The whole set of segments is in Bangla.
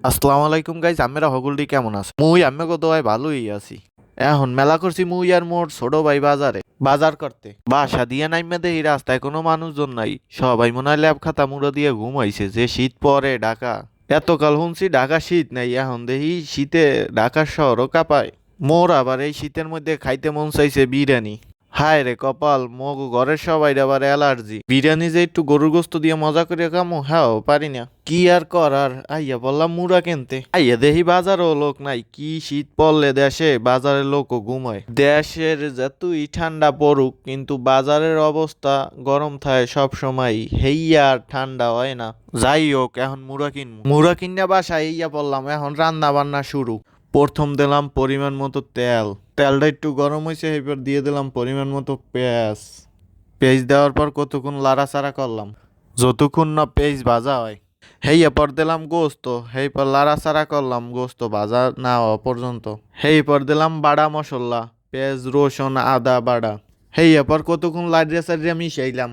আসসালামু আলাইকুম গাইজ, আমরা হগুলডি কেমন আছে? আমি কত ভাই ভালোই আছি। এখন মেলা করছি আর মোর ছোট ভাই বাজার করতে। বাসা দিয়ে নাইমে দেই রাস্তায় কোনো মানুষজন নাই, সবাই মনে হয় ল্যাব খাতা মুড়ো দিয়ে ঘুমাইছে। যে শীত পরে ঢাকা, এতকাল শুনছি ঢাকা শীত নাই, এখন দেখি শীতে ঢাকার শহরও কাঁপায়। মোর আবার এই শীতের মধ্যে খাইতে মন চাইছে বিরিয়ানি। হায় রে কপাল, মগ ঘরের সবাই আবার অ্যালার্জি। বিরিয়ানি যে একটু গরুর গোস্ত দিয়ে মজা করে খামো, হ্যাঁ পারি না। কি আর করার, আইয়া বললাম মুড়া কিনতে। আইয়া দেখি বাজারও লোক নাই। কি শীত পড়লে দেশে বাজারের লোকও ঘুমায়। দেশের যতই ঠান্ডা পড়ুক, কিন্তু বাজারের অবস্থা গরম থাকে সব সময়। হেইয়া আর ঠান্ডা হয় না। যাই হোক, এখন মুড়া কিনা বাসায় ইয়া বললাম, এখন রান্না বান্না শুরু। প্রথম দিলাম পরিমাণ মতো তেল। তেলটা একটু গরম হয়েছে, এরপর দিয়ে দিলাম পরিমাণ মতো পেঁয়াজ। পেঁয়াজ দেওয়ার পর কতক্ষণ লাড়াচাড়া করলাম, যতক্ষণ না পেঁয়াজ ভাজা হয়। হেই এরপর দিলাম গোস্ত। হেই পর লাড়াচাড়া করলাম গোস্ত ভাজা না হওয়া পর্যন্ত। হেই পর দিলাম বাড়া মশলা, পেঁয়াজ রসুন আদা বাড়া। হেই এরপর কতক্ষণ লাড়িয়ে চাড়িয়ে মিশাইলাম।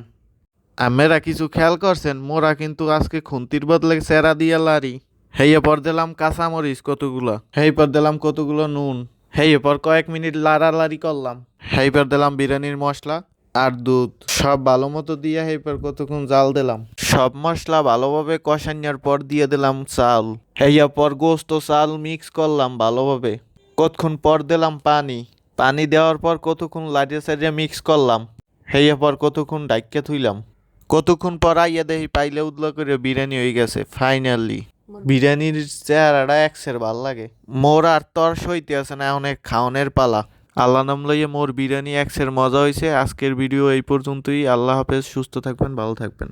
আমেরা কিছু খেয়াল করছেন, মোরা কিন্তু আজকে খুন্তির বদলে সেরা দিয়া লাড়ি। হেই পর দিলাম কাঁচামরিচ কতগুলো। হেই পর দিলাম কতগুলো নুন। হেই পর কয়েক মিনিট লাড়ালাড়ি করলাম। হেই পর দিলাম বিরিয়ানির মশলা আর দুধ, সব ভালো মতো দিয়ে হেই পর কতক্ষণ জাল দিলাম। সব মশলা ভালোভাবে কষানোর পর দিয়ে দিলাম চাল। হেই পর গোস্ত চাল মিক্স করলাম ভালোভাবে। কতক্ষণ পর দিলাম পানি। পানি দেওয়ার পর কতক্ষণ লাড়িয়ে চাড়িয়ে মিক্স করলাম। হেই পর কতক্ষণ ডাইক্কা থুইলাম। কতক্ষণ পর আইয়া দেখি পাইলে উদলা করে বিরিয়ানি হয়ে গেছে ফাইনালি। বিরিয়ানির চেহারাটা একসের ভাল লাগে। মোর আর তর সইতে আছে না, অনেক খাওনের পালা। আল্লাহ নাম লইয়ে মোর বিরিয়ানি একসের মজা হয়েছে। আজকের ভিডিও এই পর্যন্তই। আল্লাহ হাফেজ, সুস্থ থাকবেন, ভালো থাকবেন।